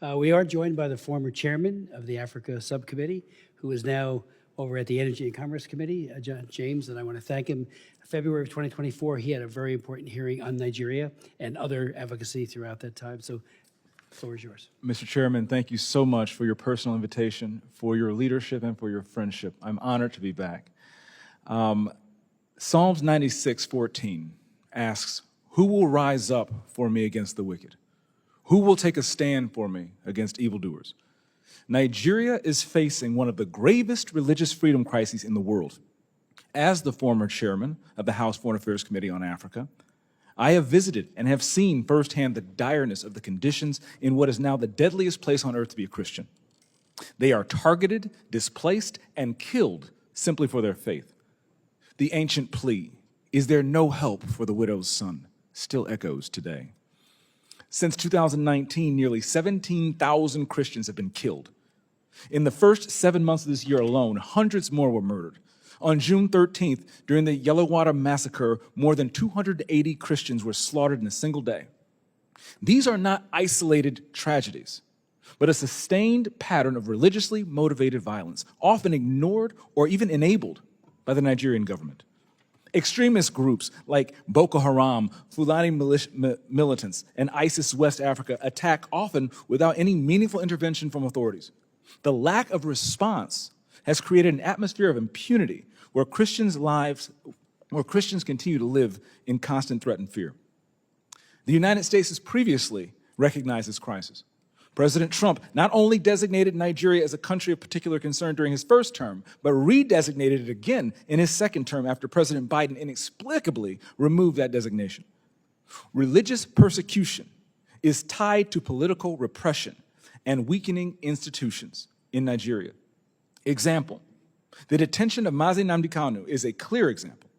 We are joined by the former chairman of the Africa Subcommittee, who is now over at the Energy and Commerce Committee, James, and I want to thank him. February of 2024, he had a very important hearing on Nigeria and other advocacy throughout that time. So the floor is yours. Mr. Chairman, thank you so much for your personal invitation, for your leadership, and for your friendship. I'm honored to be back. Psalms 96:14 asks, "Who will rise up for me against the wicked? Who will take a stand for me against evildoers?" Nigeria is facing one of the gravest religious freedom crises in the world. As the former chairman of the House Foreign Affairs Committee on Africa, I have visited and have seen firsthand the direness of the conditions in what is now the deadliest place on earth to be a Christian. They are targeted, displaced, and killed simply for their faith. The ancient plea, "Is there no help for the widow's son?" still echoes today. Since 2019, nearly 17,000 Christians have been killed. In the first 7 months of this year alone, hundreds more were murdered. On June 13th, during the Yellowwater Massacre, more than 280 Christians were slaughtered in a single day. These are not isolated tragedies, but a sustained pattern of religiously motivated violence, often ignored or even enabled by the Nigerian government. Extremist groups like Boko Haram, Fulani militants, and ISIS West Africa attack often without any meaningful intervention from authorities. The lack of response has created an atmosphere of impunity where Christians continue to live in constant threat and fear. The United States has previously recognized this crisis. President Trump not only designated Nigeria as a country of particular concern during his first term, but redesignated it again in his second term after President Biden inexplicably removed that designation. Religious persecution is tied to political repression and weakening institutions in Nigeria. Example, the detention of nnamdi Kanu is a clear example.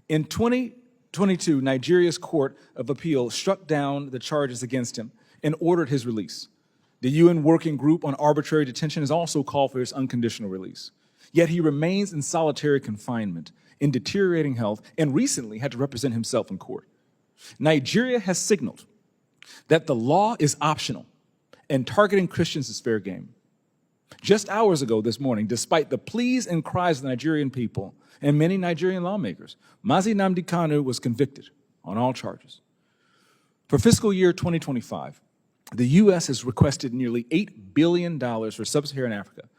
In 2022, Nigeria's Court of Appeal struck down the charges against him and ordered his release. The UN Working Group on Arbitrary Detention has also called for his unconditional release. Yet he remains in solitary confinement, in deteriorating health, and recently had to represent himself in court. Nigeria has signaled that the law is optional and targeting Christians is fair game. Just hours ago this morning, despite the pleas and cries of the Nigerian people and many Nigerian lawmakers, nnamdi Kanu was convicted on all charges. For fiscal year 2025, the U.S. has requested nearly $8 billion for sub-Saharan Africa.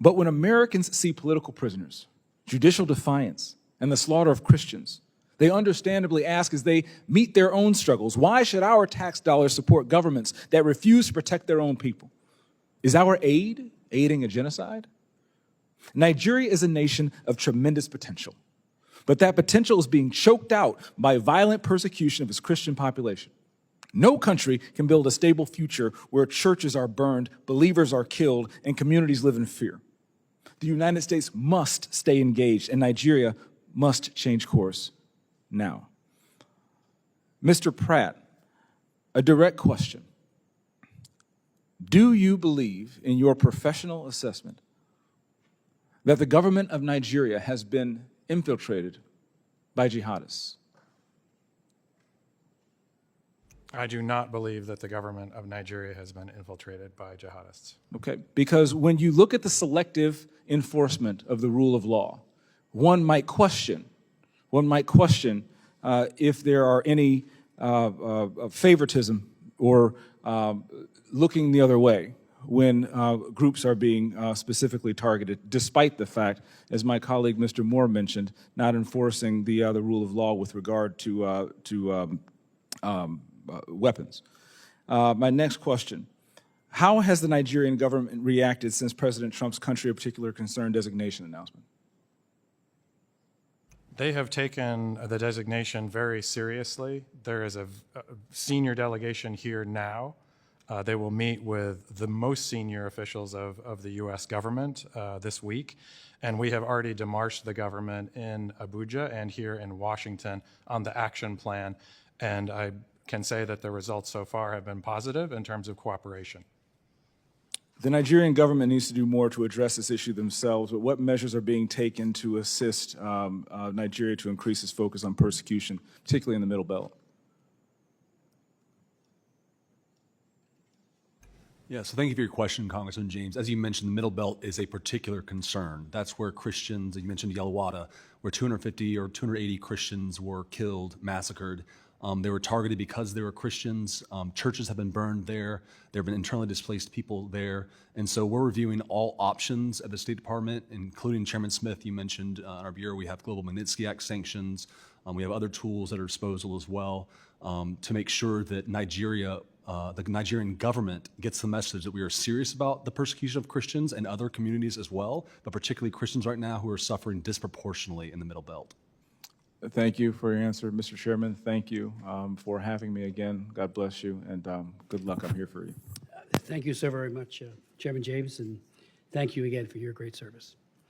But when Americans see political prisoners, judicial defiance, and the slaughter of Christians, they understandably ask as they meet their own struggles, why should our tax dollars support governments that refuse to protect their own people? Is our aid aiding a genocide? Nigeria is a nation of tremendous potential, but that potential is being choked out by violent persecution of its Christian population. No country can build a stable future where churches are burned, believers are killed, and communities live in fear. The United States must stay engaged, and Nigeria must change course now. Mr. Pratt, a direct question. Do you believe, in your professional assessment, that the government of Nigeria has been infiltrated by jihadists? I do not believe that the government of Nigeria has been infiltrated by jihadists. Okay, because when you look at the selective enforcement of the rule of law, one might question if there are any favoritism or looking the other way when groups are being specifically targeted, despite the fact, as my colleague Mr. Moore mentioned, not enforcing the rule of law with regard to weapons. My next question, how has the Nigerian government reacted since President Trump's country of particular concern designation announcement? They have taken the designation very seriously. There is a senior delegation here now. They will meet with the most senior officials of the U.S. government this week, and we have already demarched the government in Abuja and here in Washington on the action plan, and I can say that the results so far have been positive in terms of cooperation. The Nigerian government needs to do more to address this issue themselves, but what measures are being taken to assist Nigeria to increase its focus on persecution, particularly in the Middle Belt? Yeah, so thank you for your question, Congressman James. As you mentioned, the Middle Belt is a particular concern. That's where Christians, you mentioned Yalawada, where 250 or 280 Christians were killed, massacred. They were targeted because they were Christians. Churches have been burned there. There have been internally displaced people there. And so we're reviewing all options at the State Department, including Chairman Smith, you mentioned in our bureau, we have Global Magnitsky Act sanctions. We have other tools at our disposal as well to make sure that Nigeria, the Nigerian government gets the message that we are serious about the persecution of Christians and other communities as well, but particularly Christians right now who are suffering disproportionately in the Middle Belt. Thank you for your answer, Mr. Chairman. Thank you for having me again. God bless you, and good luck. I'm here for you. Thank you so very much, Chairman James, and thank you again for your great service.